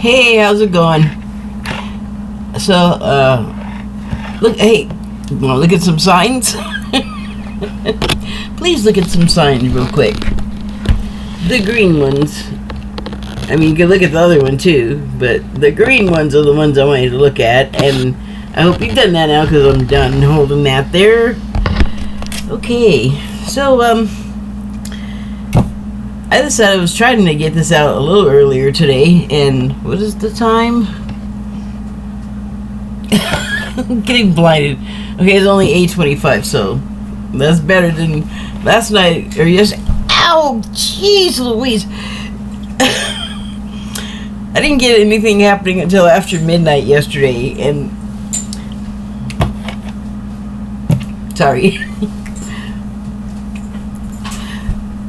Hey, how's it going? So, look, hey, you wanna look at some signs? Please look at some signs real quick. The green ones. I mean, you can look at the other one too, but the green ones are the ones I want you to look at, and I hope you've done that now because I'm done holding that there. Okay, so, I decided I was trying to get this out a little earlier today, and what is the time? I'm getting blinded. Okay, it's only 8:25, so that's better than last night, or yes. Ow! Jeez Louise! I didn't get anything happening until after midnight yesterday, and sorry.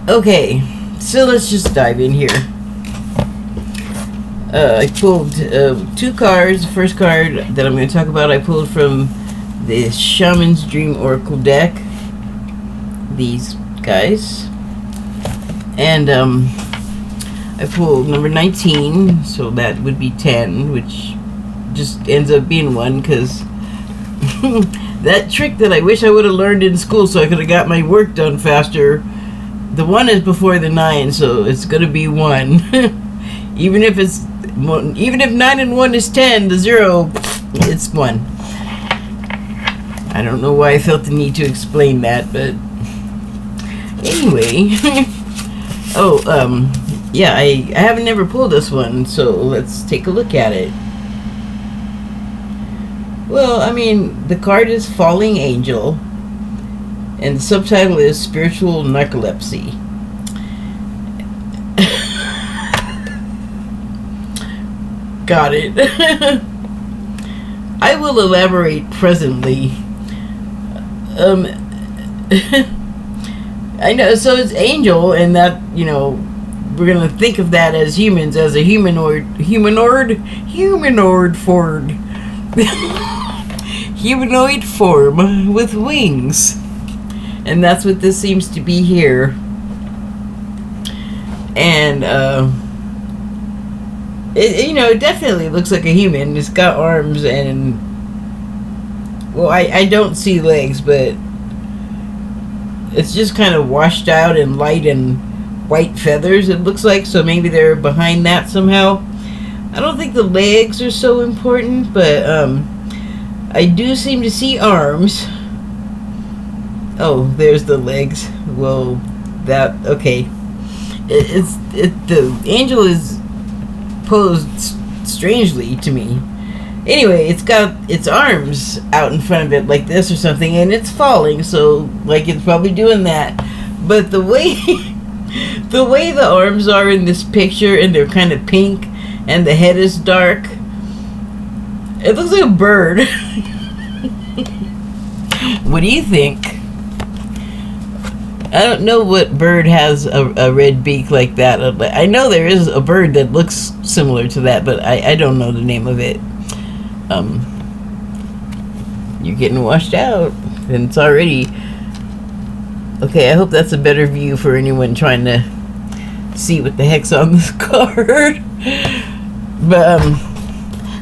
Okay, so let's just dive in here. I pulled 2 cards. The first card that I'm going to talk about, I pulled from the Shaman's Dream Oracle deck. These guys. And I pulled number 19, so that would be 10, which just ends up being 1 because that trick that I wish I would have learned in school so I could have got my work done faster. The 1 is before the 9, so it's going to be 1. Even if 9 and 1 is 10, the 0, it's 1. I don't know why I felt the need to explain that, but anyway. Yeah, I haven't never pulled this one, so let's take a look at it. Well, I mean, the card is Falling Angel, and the subtitle is Spiritual Narcolepsy. Got it. I will elaborate presently. I know, so it's angel, and that, you know, we're gonna think of that as humans, as a humanoid form with wings. And that's what this seems to be here. And, it definitely looks like a human. It's got arms and, well, I don't see legs, but it's just kind of washed out in light and white feathers, it looks like, so maybe they're behind that somehow. I don't think the legs are so important, but, I do seem to see arms. Oh, there's the legs. Well, okay. The angel is posed strangely to me. Anyway, it's got its arms out in front of it like this or something, and it's falling, so like it's probably doing that. But the way the arms are in this picture, and they're kind of pink, and the head is dark, it looks like a bird. What do you think? I don't know what bird has a red beak like that. I know there is a bird that looks similar to that, but I don't know the name of it. You're getting washed out, and it's already okay. I hope that's a better view for anyone trying to see what the heck's on this card. But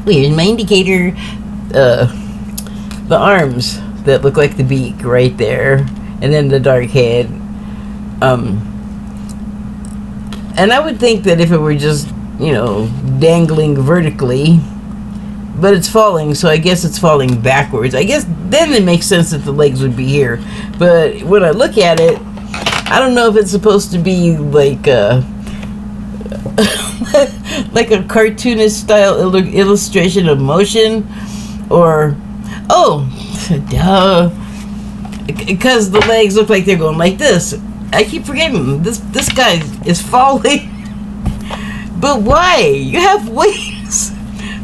here's my indicator. The arms that look like the beak right there, and then the dark head. And I would think that if it were just, dangling vertically, but it's falling, so I guess it's falling backwards. I guess then it makes sense that the legs would be here. But when I look at it, I don't know if it's supposed to be like like a cartoonist style illustration of motion, or duh, because the legs look like they're going like this. I keep forgetting this guy is falling. But why? You have wings.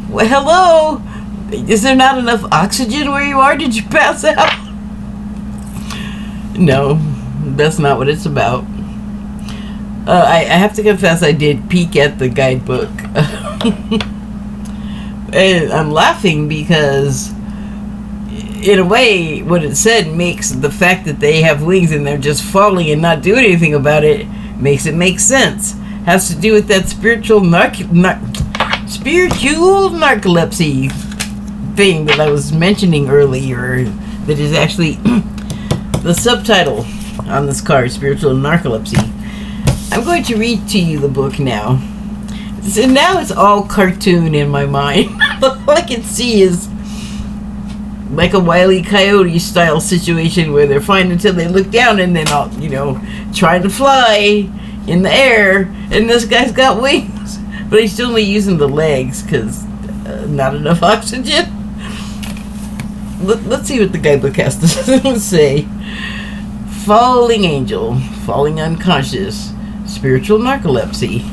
Well, hello? Is there not enough oxygen where you are? Did you pass out? No, that's not what it's about. I have to confess, I did peek at the guidebook. And I'm laughing because, in a way, what it said makes the fact that they have wings and they're just falling and not doing anything about it makes it make sense. Has to do with that spiritual spiritual narcolepsy thing that I was mentioning earlier, that is actually the subtitle on this card, Spiritual Narcolepsy. I'm going to read to you the book now. So now it's all cartoon in my mind. All I can see is like a Wile E. Coyote style situation where they're fine until they look down and then all, trying to fly in the air, and this guy's got wings, but he's still only using the legs because not enough oxygen. Let's see what the guidebook has to say. Falling angel, falling unconscious, spiritual narcolepsy.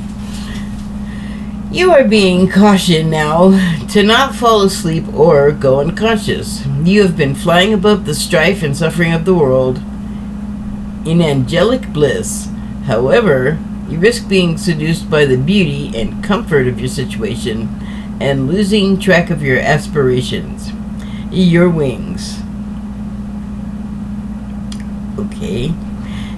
You are being cautioned now to not fall asleep or go unconscious. You have been flying above the strife and suffering of the world in angelic bliss. However, you risk being seduced by the beauty and comfort of your situation and losing track of your aspirations. Your wings. Okay.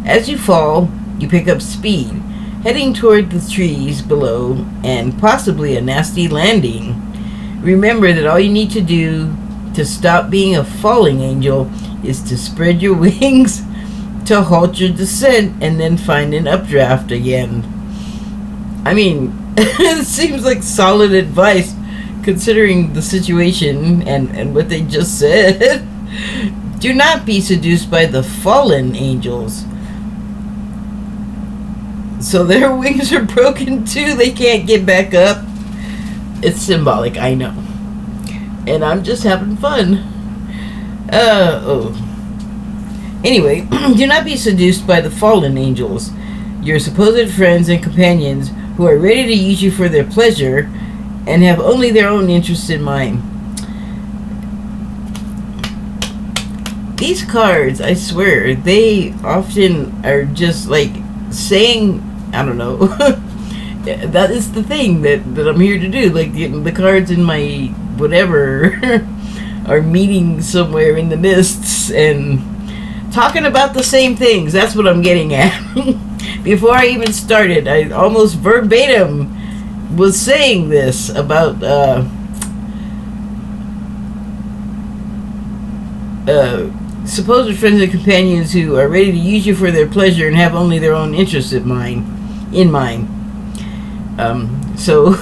As you fall, you pick up speed, heading toward the trees below and possibly a nasty landing. Remember that all you need to do to stop being a falling angel is to spread your wings to halt your descent and then find an updraft again. I mean, it seems like solid advice considering the situation and what they just said. Do not be seduced by the fallen angels. So their wings are broken too. They can't get back up. It's symbolic, I know. And I'm just having fun. Anyway, do not be seduced by the fallen angels, your supposed friends and companions who are ready to use you for their pleasure and have only their own interests in mind. These cards, I swear, they often are just like saying, I don't know, that is the thing that I'm here to do. Like the cards in my whatever are meeting somewhere in the mists and talking about the same things. That's what I'm getting at. Before I even started, I almost verbatim was saying this about supposed friends and companions who are ready to use you for their pleasure and have only their own interests in mind. So,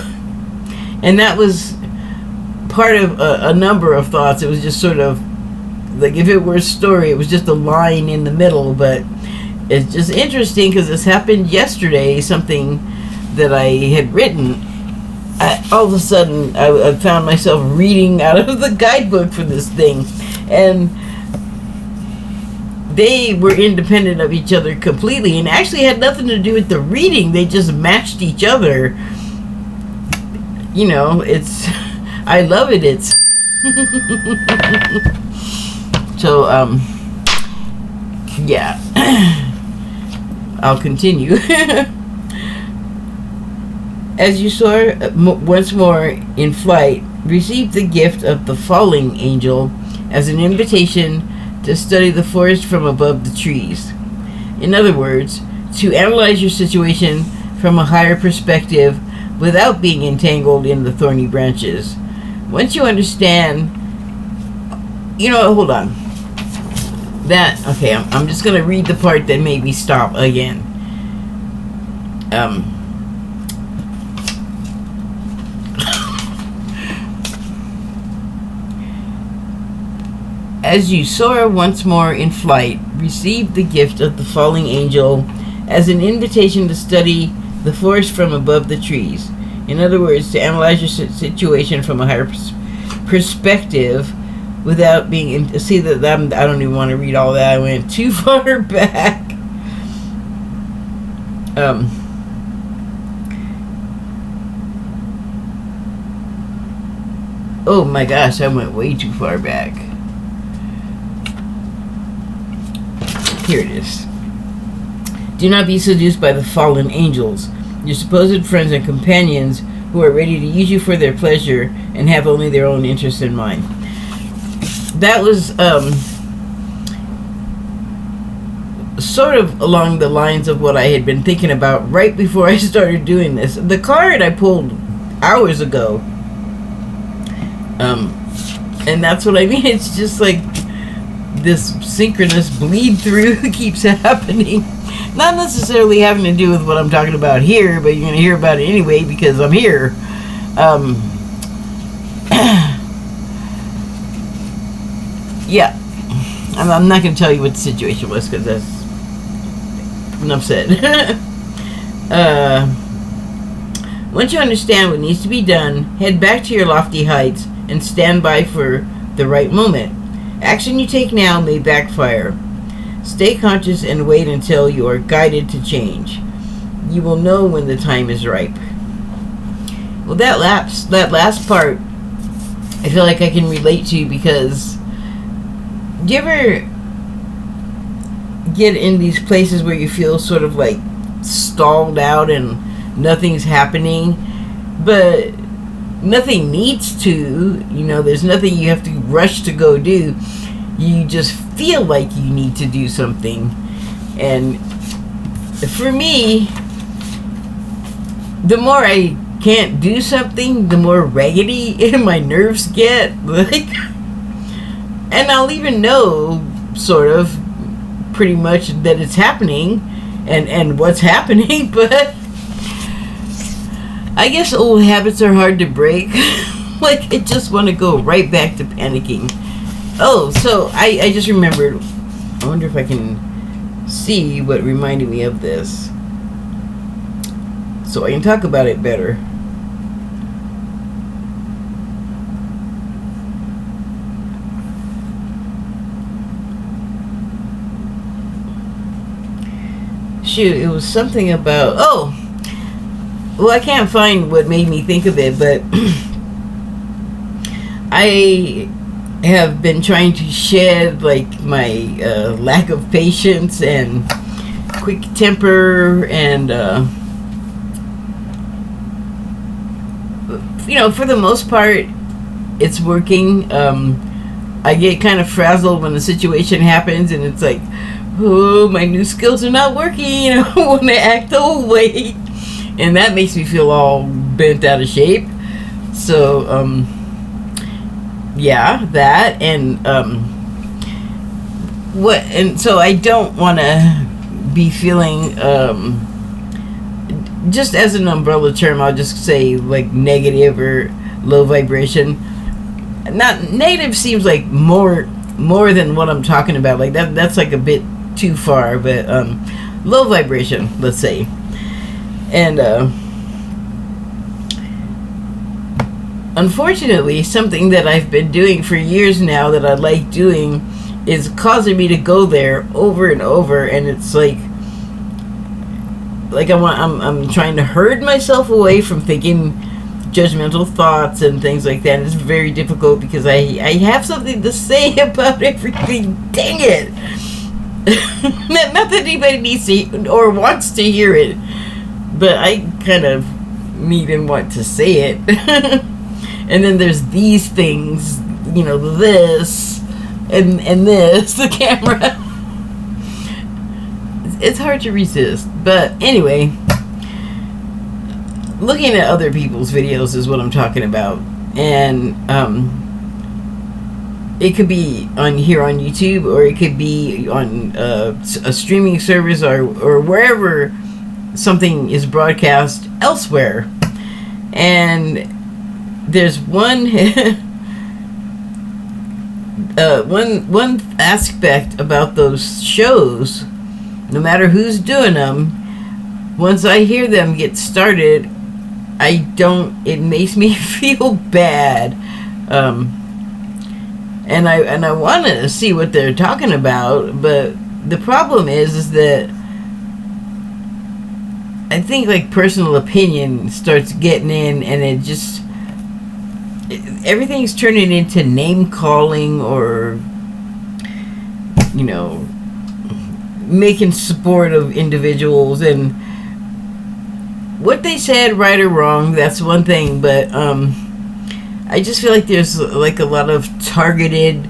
and that was part of a number of thoughts. It was just sort of like if it were a story, it was just a line in the middle, but it's just interesting because this happened yesterday, something that I had written. All of a sudden, I found myself reading out of the guidebook for this thing, and they were independent of each other completely and actually had nothing to do with the reading. They just matched each other. It's I love it. It's so yeah. I'll continue. As you soar once more in flight, receive the gift of the falling angel as an invitation to study the forest from above the trees. In other words, to analyze your situation from a higher perspective without being entangled in the thorny branches. Once you understand, hold on. I'm just going to read the part that made me stop again. As you soar once more in flight, receive the gift of the falling angel as an invitation to study the forest from above the trees. In other words, to analyze your situation from a higher perspective without being... See, that I don't even want to read all that. I went too far back. Oh my gosh, I went way too far back. Here it is. Do not be seduced by the fallen angels, your supposed friends and companions who are ready to use you for their pleasure and have only their own interests in mind. That was sort of along the lines of what I had been thinking about right before I started doing this. The card I pulled hours ago. And that's what I mean. It's just like this synchronous bleed through keeps happening. Not necessarily having to do with what I'm talking about here, but you're going to hear about it anyway because I'm here. Yeah. I'm not going to tell you what the situation was because that's enough said. Once you understand what needs to be done, head back to your lofty heights and stand by for the right moment. Action you take now may backfire. Stay conscious and wait until you are guided to change. You will know when the time is ripe. Well, that last part, I feel like I can relate to because do you ever get in these places where you feel sort of like stalled out and nothing's happening, but nothing needs to, there's nothing you have to rush to go do. You just feel like you need to do something. And for me, the more I can't do something, the more raggedy my nerves get. And I'll even know, sort of, pretty much that it's happening and what's happening, but I guess old habits are hard to break. Like, I just want to go right back to panicking. Oh, so I just remembered. I wonder if I can see what reminded me of this, so I can talk about it better. Shoot, it was something about... well, I can't find what made me think of it, but I have been trying to shed like my lack of patience and quick temper, and for the most part it's working. I get kind of frazzled when the situation happens and it's like, oh, my new skills are not working. I want to act the whole way, and that makes me feel all bent out of shape. So yeah, that, and so I don't want to be feeling, just as an umbrella term, I'll just say like negative or low vibration. Not negative seems like more than what I'm talking about. Like that's like a bit too far, but low vibration, let's say. And unfortunately, something that I've been doing for years now that I like doing is causing me to go there over and over, and it's like I'm trying to herd myself away from thinking judgmental thoughts and things like that. And it's very difficult because I have something to say about everything. Dang it. Not that anybody needs to or wants to hear it, but I kind of need and want to say it. And then there's these things, this and this, the camera. It's hard to resist. But anyway, looking at other people's videos is what I'm talking about. And it could be here on YouTube, or it could be on a streaming service, or wherever something is broadcast elsewhere. And there's one one aspect about those shows, no matter who's doing them, once I hear them get started, it makes me feel bad. And I want to see what they're talking about, but the problem is that I think like personal opinion starts getting in, and it just everything's turning into name calling, or making support of individuals, and what they said, right or wrong, that's one thing, but I just feel like there's like a lot of targeted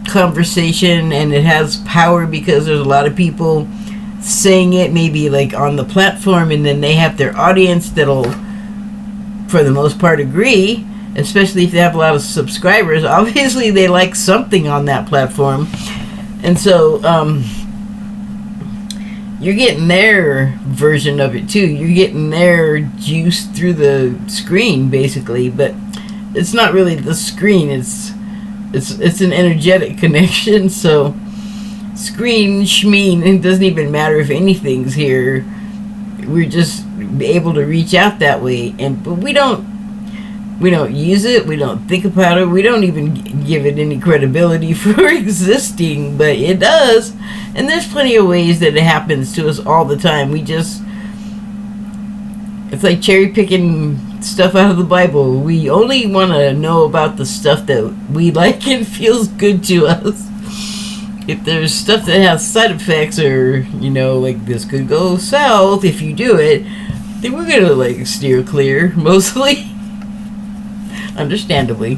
conversation, and it has power because there's a lot of people saying it maybe like on the platform, and then they have their audience that'll for the most part, agree, especially if they have a lot of subscribers. Obviously, they like something on that platform. And so, you're getting their version of it too. You're getting their juice through the screen, basically. But it's not really the screen. It's an energetic connection. So, screen, schmeen, it doesn't even matter if anything's here. We're just able to reach out that way, but we don't use it. We don't think about it. We don't even give it any credibility for existing, but it does. And there's plenty of ways that it happens to us all the time. It's like cherry picking stuff out of the Bible. We only want to know about the stuff that we like and feels good to us. If there's stuff that has side effects, or like this could go south if you do it, then we're gonna steer clear, mostly. Understandably.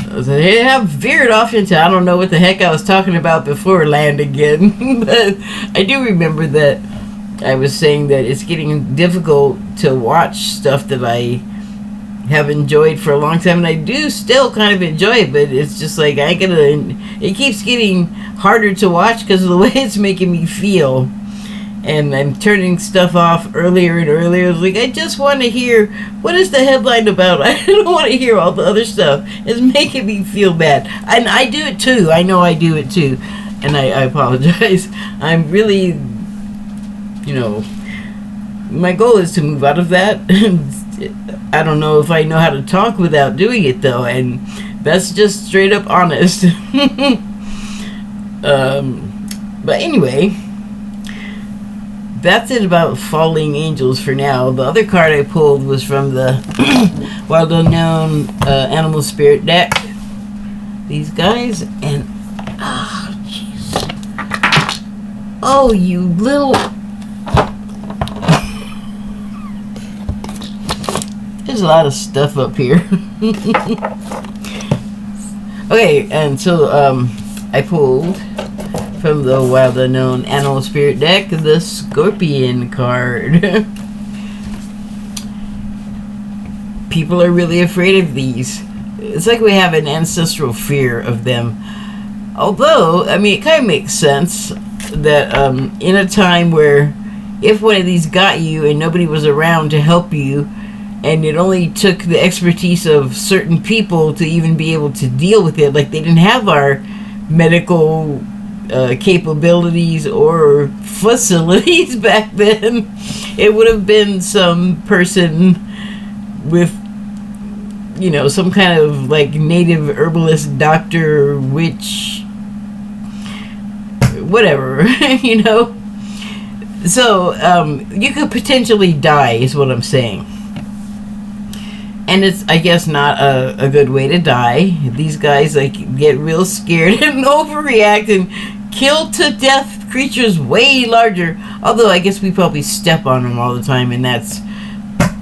They have veered off into I don't know what the heck I was talking about before land again. But I do remember that I was saying that it's getting difficult to watch stuff that I have enjoyed for a long time, and I do still kind of enjoy it, but it's just like it keeps getting harder to watch because of the way it's making me feel. And I'm turning stuff off earlier and earlier. It's like, I just want to hear, what is the headline about? I don't want to hear all the other stuff. It's making me feel bad. And I do it too. I know I do it too. And I apologize. I'm really, my goal is to move out of that. I don't know if I know how to talk without doing it, though. And that's just straight up honest. But anyway, that's it about falling angels for now. The other card I pulled was from the Wild Unknown Animal Spirit deck. These guys, and jeez. Oh, you little. There's a lot of stuff up here. Okay, and so I pulled from the Wild Unknown Animal Spirit deck the Scorpion card. People are really afraid of these. It's like we have an ancestral fear of them. Although, it kind of makes sense that in a time where if one of these got you and nobody was around to help you, and it only took the expertise of certain people to even be able to deal with it, like they didn't have our medical capabilities or facilities back then, it would have been some person with some kind of native herbalist, doctor, witch, whatever. So you could potentially die is what I'm saying. And it's, I guess, not a good way to die. These guys get real scared and overreact and kill to death creatures way larger. Although I guess we probably step on them all the time, and that's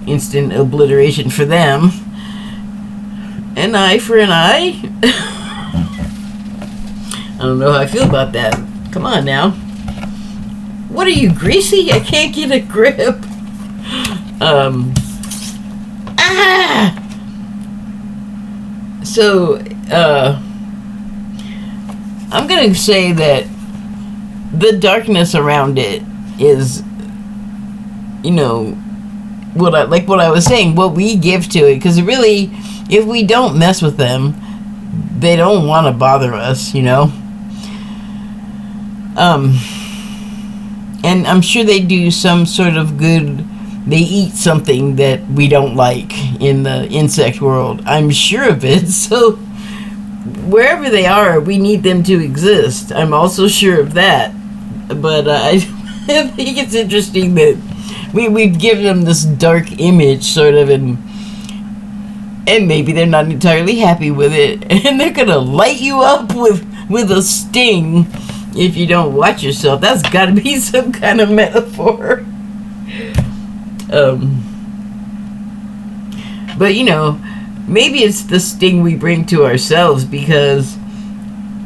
instant obliteration for them. An eye for an eye. I don't know how I feel about that. Come on now. What are you, greasy? I can't get a grip. So, I'm gonna say that the darkness around it is, what I was saying, what we give to it, because really, if we don't mess with them, they don't want to bother us, and I'm sure they do some sort of good. They eat something that we don't like in the insect world. I'm sure of it. So wherever they are, we need them to exist. I'm also sure of that. But I think it's interesting that we've given them this dark image, sort of, and maybe they're not entirely happy with it. And they're going to light you up with a sting if you don't watch yourself. That's got to be some kind of metaphor. But maybe it's the sting we bring to ourselves, because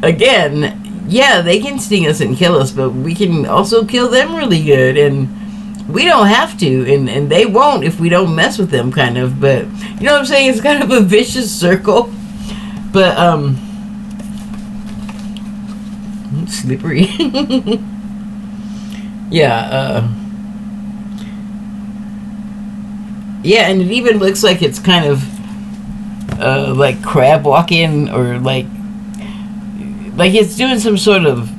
again, yeah, they can sting us and kill us, but we can also kill them really good. And we don't have to, and they won't if we don't mess with them, kind of. But you know what I'm saying? It's kind of a vicious circle. But slippery. Yeah. Yeah, and it even looks like it's kind of like crab walking, or like it's doing some sort of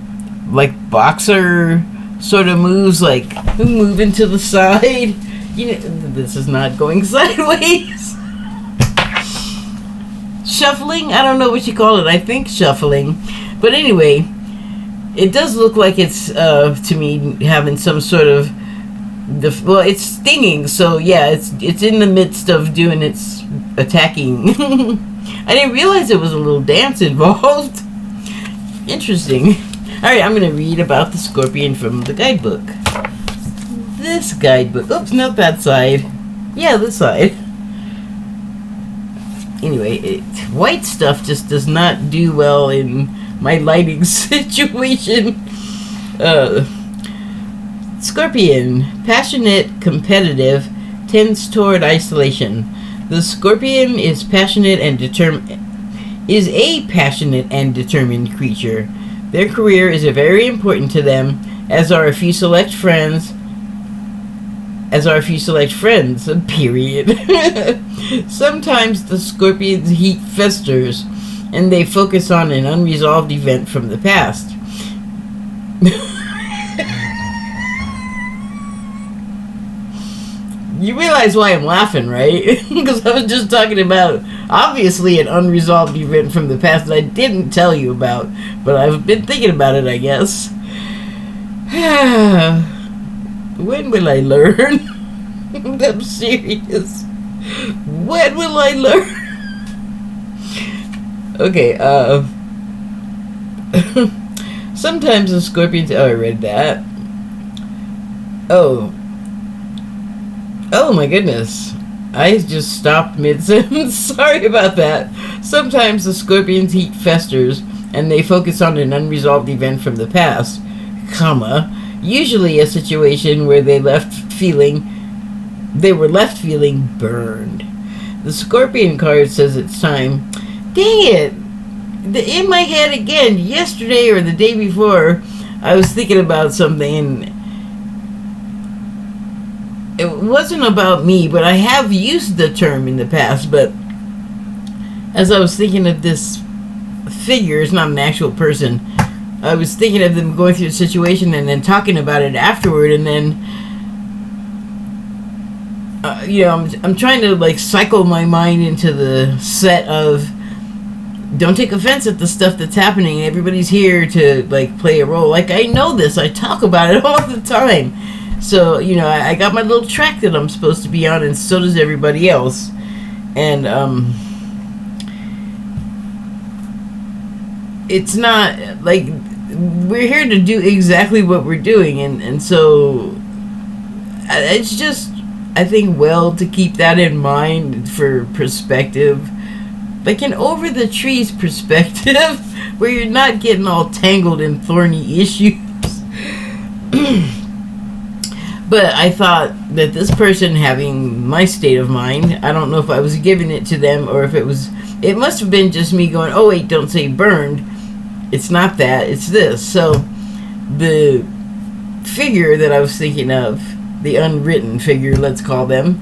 like boxer sort of moves, like moving to the side. You know, this is not going sideways. Shuffling? I don't know what you call it. I think shuffling. But anyway, it does look like it's, to me, having some sort of... well, it's stinging, so yeah, it's in the midst of doing its attacking. I didn't realize there was a little dance involved. Interesting. Alright, I'm going to read about the scorpion from the guidebook. This guidebook. Oops, not that side. Yeah, this side. Anyway, white stuff just does not do well in my lighting situation. Scorpion. Passionate, competitive, tends toward isolation. The scorpion is passionate and is a passionate and determined creature. Their career is very important to them, as are a few select friends. Period. Sometimes the scorpion's heat festers, and they focus on an unresolved event from the past. You realize why I'm laughing, right? Because I was just talking about, obviously, an unresolved event from the past that I didn't tell you about, but I've been thinking about it, I guess. When will I learn? I'm serious. When will I learn? Okay, sometimes the scorpions... Oh, I read that. Oh my goodness. I just stopped mid-sentence. Sorry about that. Sometimes the scorpion's heat festers, and they focus on an unresolved event from the past, usually a situation where they were left feeling burned. The scorpion card says it's time. Dang it! In my head again, yesterday or the day before, I was thinking about something, and it wasn't about me, but I have used the term in the past. But as I was thinking of this figure, it's not an actual person, I was thinking of them going through a situation and then talking about it afterward, and then I'm trying to like cycle my mind into the set of, don't take offense at the stuff that's happening. Everybody's here to like play a role. Like, I know this. I talk about it all the time. So, I got my little track that I'm supposed to be on, and so does everybody else. And, it's not, like, we're here to do exactly what we're doing, and so, it's just, I think, well, to keep that in mind for perspective. Like an over-the-trees perspective, where you're not getting all tangled in thorny issues. But I thought that this person having my state of mind, I don't know if I was giving it to them or if it must have been just me going, oh wait, don't say burned. It's not that, it's this. So the figure that I was thinking of, the unwritten figure, let's call them,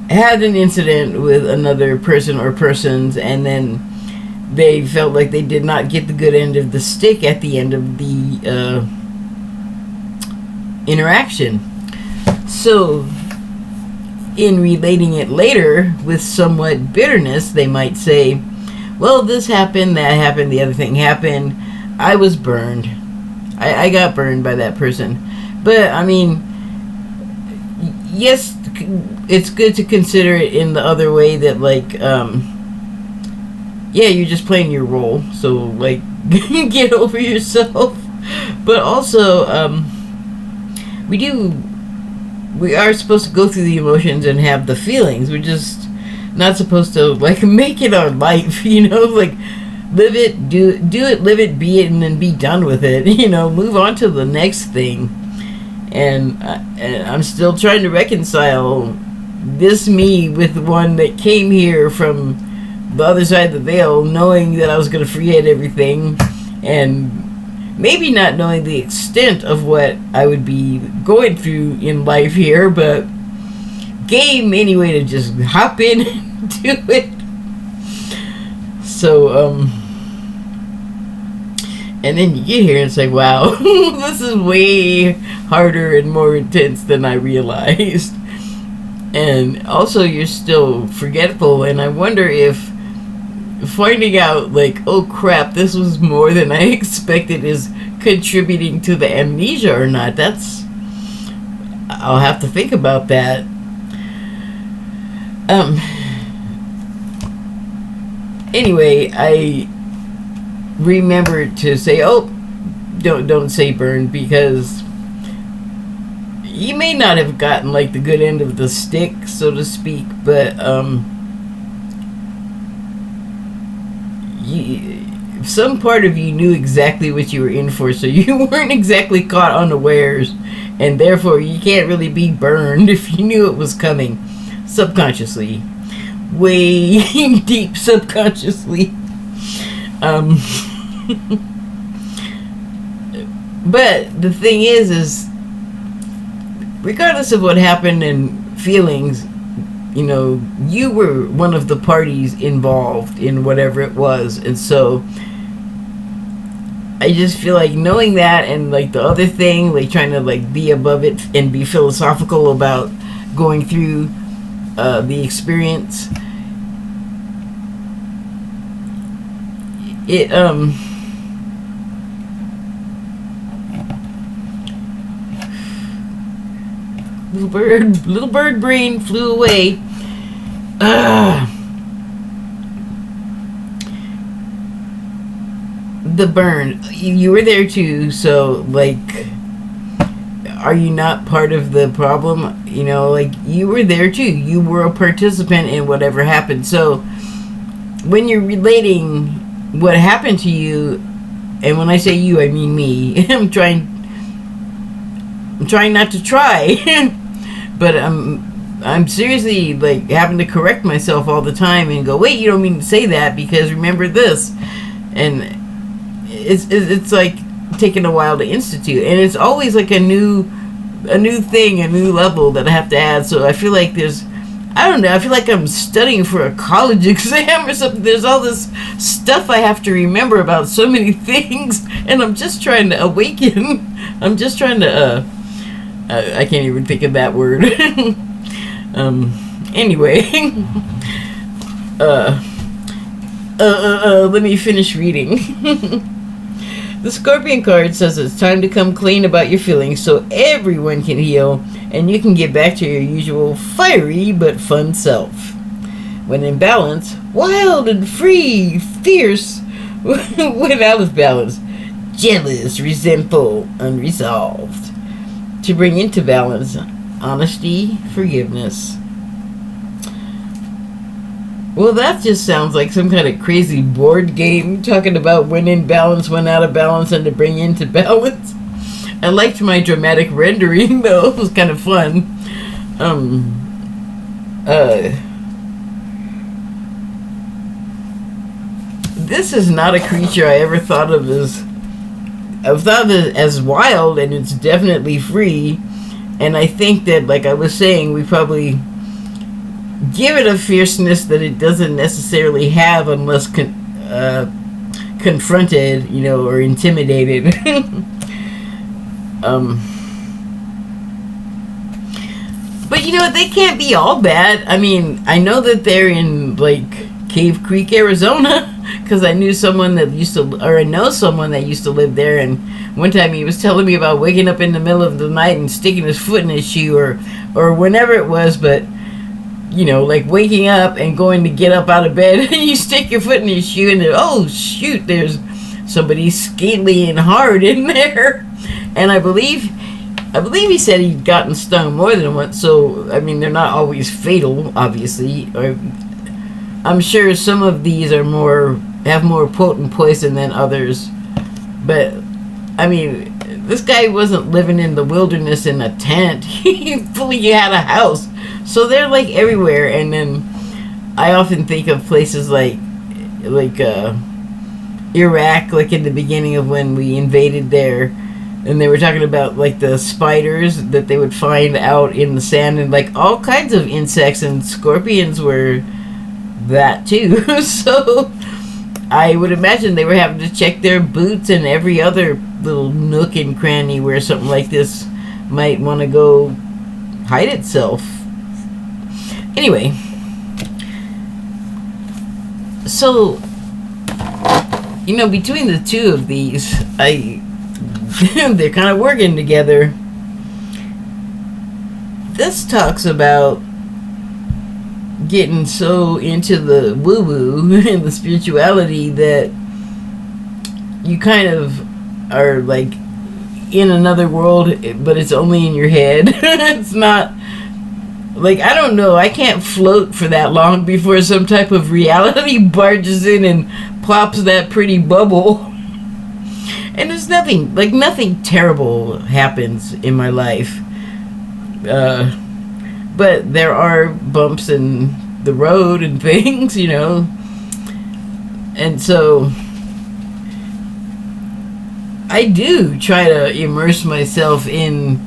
had an incident with another person or persons, and then they felt like they did not get the good end of the stick at the end of the interaction. So, in relating it later with somewhat bitterness, they might say, well, this happened, that happened, the other thing happened, I was burned. I got burned by that person. But, I mean, yes, it's good to consider it in the other way that, like, yeah, you're just playing your role, so, like, get over yourself. But also, we are supposed to go through the emotions and have the feelings. We're just not supposed to, like, make it our life, like, live it, do it, live it, be it, and then be done with it. Move on to the next thing. And I'm still trying to reconcile this me with the one that came here from the other side of the veil, knowing that I was going to forget everything, and maybe not knowing the extent of what I would be going through in life here, but game anyway to just hop in and do it. So, and then you get here and it's like, wow, this is way harder and more intense than I realized. And also you're still forgetful, and I wonder if finding out, like, oh crap, this was more than I expected, is contributing to the amnesia or not. I'll have to think about that. Anyway, I remembered to say, oh, don't say burn, because you may not have gotten like the good end of the stick, so to speak, but some part of you knew exactly what you were in for, so you weren't exactly caught unawares, and therefore you can't really be burned if you knew it was coming subconsciously, way deep subconsciously. But the thing is regardless of what happened and feelings, you were one of the parties involved in whatever it was. And so I just feel like knowing that, and like the other thing, like trying to like be above it and be philosophical about going through the experience, it little bird brain flew away. The burn, you were there too, so like, are you not part of the problem? Like, you were there too, you were a participant in whatever happened. So when you're relating what happened to you, and when I say you, I mean me, I'm trying not to try but I'm seriously like having to correct myself all the time and go, wait, you don't mean to say that, because remember this. And it's like taking a while to institute, and it's always like a new thing, a new level that I have to add. So I feel like I feel like I'm studying for a college exam or something. There's all this stuff I have to remember about so many things, and I'm just trying to awaken. I'm just trying to I can't even think of that word. Anyway, let me finish reading. The Scorpion card says it's time to come clean about your feelings so everyone can heal and you can get back to your usual fiery but fun self. When in balance, wild and free, fierce, when out of balance, jealous, resentful, unresolved. To bring into balance, honesty, forgiveness. Well, that just sounds like some kind of crazy board game talking about when in balance, when out of balance, and to bring into balance. I liked my dramatic rendering, though. It was kind of fun. This is not a creature I ever thought of as... I've thought of it as wild, and it's definitely free. And I think that, like I was saying, we probably give it a fierceness that it doesn't necessarily have unless confronted, or intimidated. But they can't be all bad. I mean, I know that they're in like Cave Creek, Arizona, because I know someone that used to live there, and one time he was telling me about waking up in the middle of the night and sticking his foot in his shoe, or whenever it was, but like waking up and going to get up out of bed, and you stick your foot in his shoe, and then, oh shoot, there's somebody scaly and hard in there. And I believe he said he'd gotten stung more than once. So I mean, they're not always fatal, obviously, or I'm sure some of these are more have more potent poison than others. But I mean, this guy wasn't living in the wilderness in a tent. He fully had a house. So they're like everywhere. And then I often think of places like Iraq, like in the beginning of when we invaded there, and they were talking about like the spiders that they would find out in the sand, and like all kinds of insects, and scorpions were that too. So I would imagine they were having to check their boots and every other little nook and cranny where something like this might want to go hide itself. Anyway, so between the two of these, they're kind of working together. This talks about getting so into the woo-woo and the spirituality that you kind of are like in another world, but it's only in your head. It's not like, I don't know, I can't float for that long before some type of reality barges in and plops that pretty bubble. And there's nothing terrible happens in my life. But there are bumps in the road and things, And so I do try to immerse myself in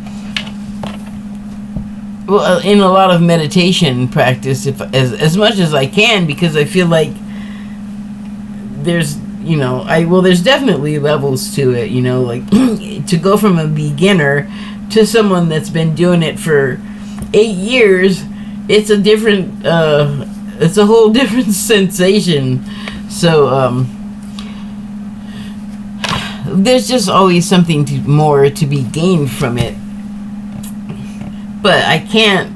a lot of meditation practice, as much as I can, because I feel like there's there's definitely levels to it, like to go from a beginner to someone that's been doing it for 8 years, it's a whole different sensation. So there's just always something more to be gained from it. But I can't,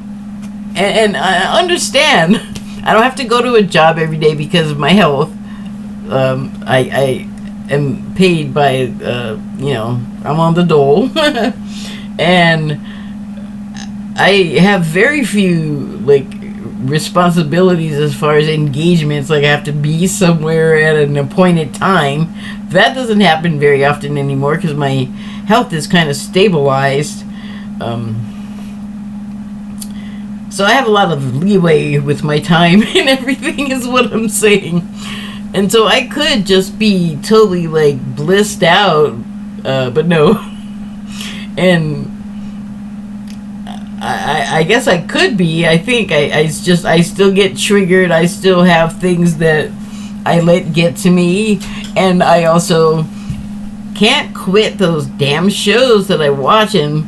and I understand, I don't have to go to a job every day because of my health. I am paid by, I'm on the dole. And I have very few, responsibilities as far as engagements. Like, I have to be somewhere at an appointed time. That doesn't happen very often anymore because my health is kind of stabilized. So I have a lot of leeway with my time and everything, is what I'm saying. And so I could just be totally, blissed out, but no. And I guess I could be. I think I still get triggered. I still have things that I let get to me. And I also can't quit those damn shows that I watch, and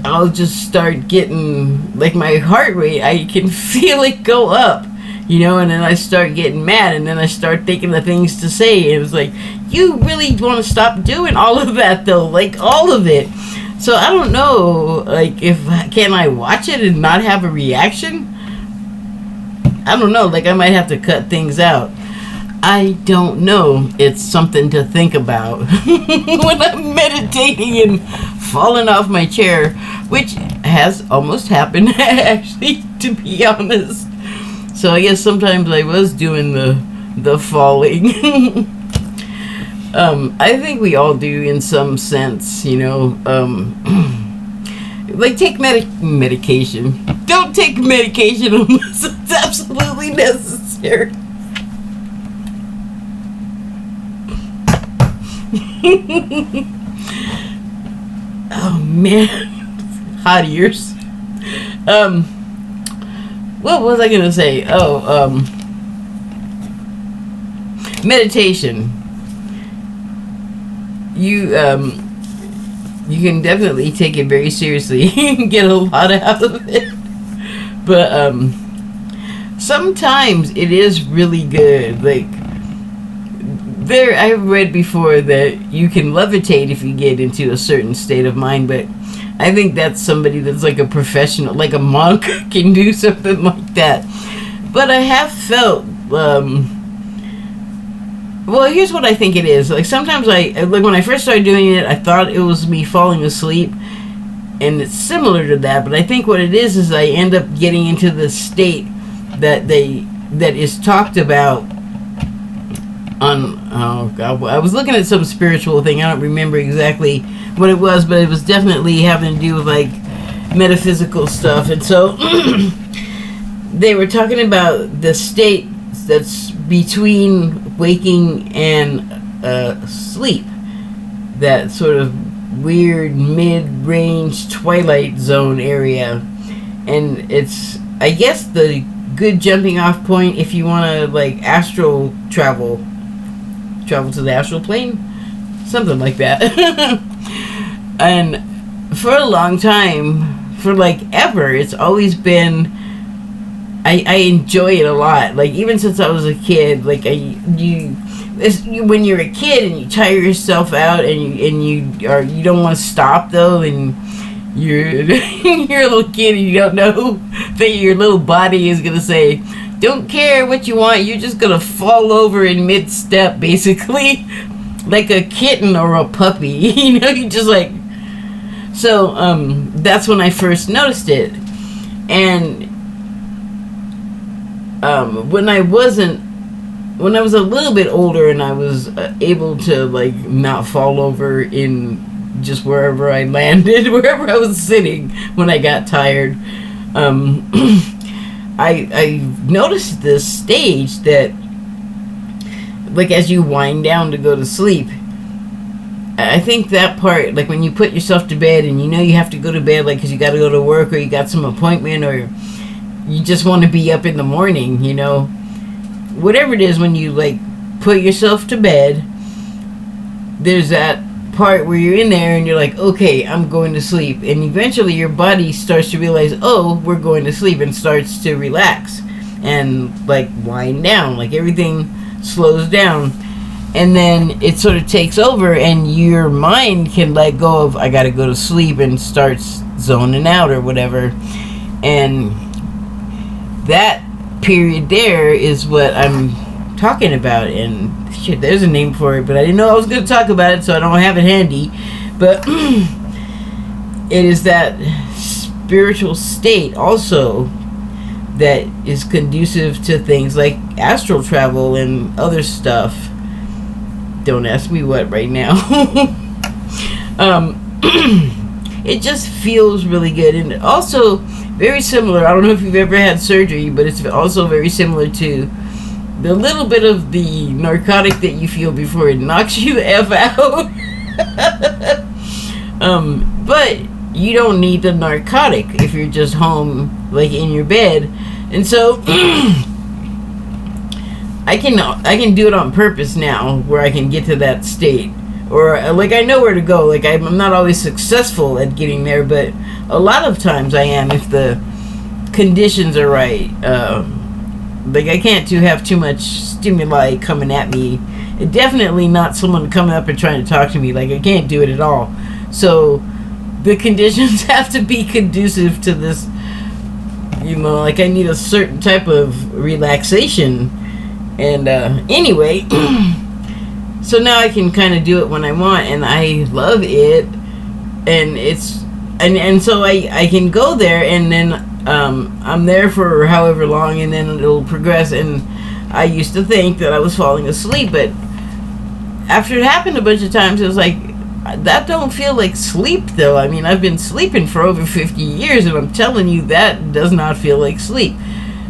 I'll just start getting, my heart rate, I can feel it go up, and then I start getting mad, and then I start thinking of things to say. It was like, you really want to stop doing all of that, though, all of it. So I don't know, can I watch it and not have a reaction? I don't know, I might have to cut things out. I don't know. It's something to think about when I'm meditating and falling off my chair, which has almost happened, actually, to be honest. So I guess sometimes I was doing the falling. I think we all do in some sense, take medication. Don't take medication unless it's absolutely necessary. Oh man, hot ears. What was I gonna say? Meditation. You can definitely take it very seriously and get a lot out of it. But sometimes it is really good. I've read before that you can levitate if you get into a certain state of mind, but I think that's somebody that's a professional, like a monk, can do something like that. But I have felt, here's what I think it is. Sometimes when I first started doing it, I thought it was me falling asleep, and it's similar to that, but I think what it is I end up getting into the state that is talked about on, oh God, I was looking at some spiritual thing. I don't remember exactly what it was, but it was definitely having to do with like metaphysical stuff. And so they were talking about the state that's between waking and sleep, that sort of weird mid-range twilight zone area. And it's, I guess, the good jumping off point if you want to like astral travel to the astral plane, something like that. And for a long time, for like ever, it's always been, I enjoy it a lot. Like even since I was a kid, like when you're a kid and you tire yourself out and you don't want to stop though, and you're you're a little kid and you don't know that your little body is gonna say, don't care what you want, you're just gonna fall over in mid-step, basically, like a kitten or a puppy. You know, you just like, so that's when I first noticed it. And when I was a little bit older and I was able to like not fall over in just wherever I landed, wherever I was sitting when I got tired, I noticed this stage that, like, as you wind down to go to sleep, I think that part, like when you put yourself to bed and you know you have to go to bed, like because you got to go to work or you got some appointment or you just want to be up in the morning, you know, whatever it is, when you like put yourself to bed, there's that part where you're in there and you're like, okay, I'm going to sleep, and eventually your body starts to realize, oh, we're going to sleep, and starts to relax and like wind down, like everything slows down, and then it sort of takes over and your mind can let go of, I gotta go to sleep, and starts zoning out or whatever. And that period there is what I'm talking about. And shit, there's a name for it, but I didn't know I was going to talk about it, so I don't have it handy. But it is that spiritual state also that is conducive to things like astral travel and other stuff. Don't ask me what right now. It just feels really good, and also very similar. I don't know if you've ever had surgery, but it's also very similar to the little bit of the narcotic that you feel before it knocks you the F out. But you don't need the narcotic if you're just home, like in your bed. And so I can do it on purpose now, where I can get to that state, or like I know where to go. Like I'm not always successful at getting there, but a lot of times I am if the conditions are right. Like I can't have too much stimuli coming at me. Definitely not someone coming up and trying to talk to me. Like I can't do it at all. So the conditions have to be conducive to this. You know, like I need a certain type of relaxation. And anyway, so now I can kind of do it when I want, and I love it. And it's and so I can go there, and then I'm there for however long, and then it'll progress. And I used to think that I was falling asleep, but after it happened a bunch of times, it was like, that don't feel like sleep though. I mean, I've been sleeping for over 50 years, and I'm telling you that does not feel like sleep.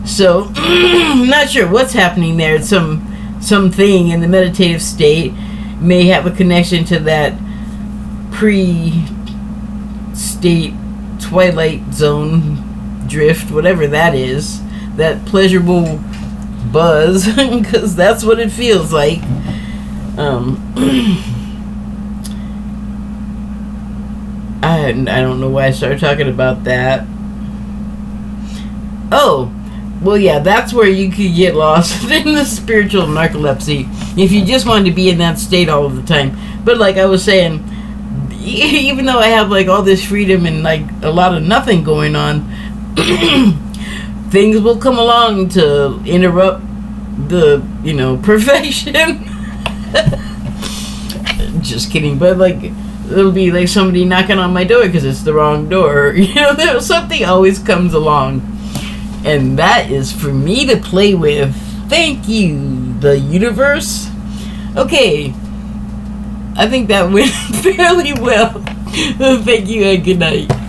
So I'm not sure what's happening there. It's something in the meditative state may have a connection to that pre-state twilight zone drift, whatever that is, that pleasurable buzz, because that's what it feels like. I don't know why I started talking about that. Oh, well, yeah, that's where you could get lost in the spiritual narcolepsy if you just wanted to be in that state all of the time. But like I was saying, even though I have like all this freedom and like a lot of nothing going on, things will come along to interrupt the, perfection. Just kidding, but like it'll be like somebody knocking on my door because it's the wrong door. Something always comes along, and that is for me to play with. Thank you, the universe. Okay. I think that went fairly well. Thank you and good night.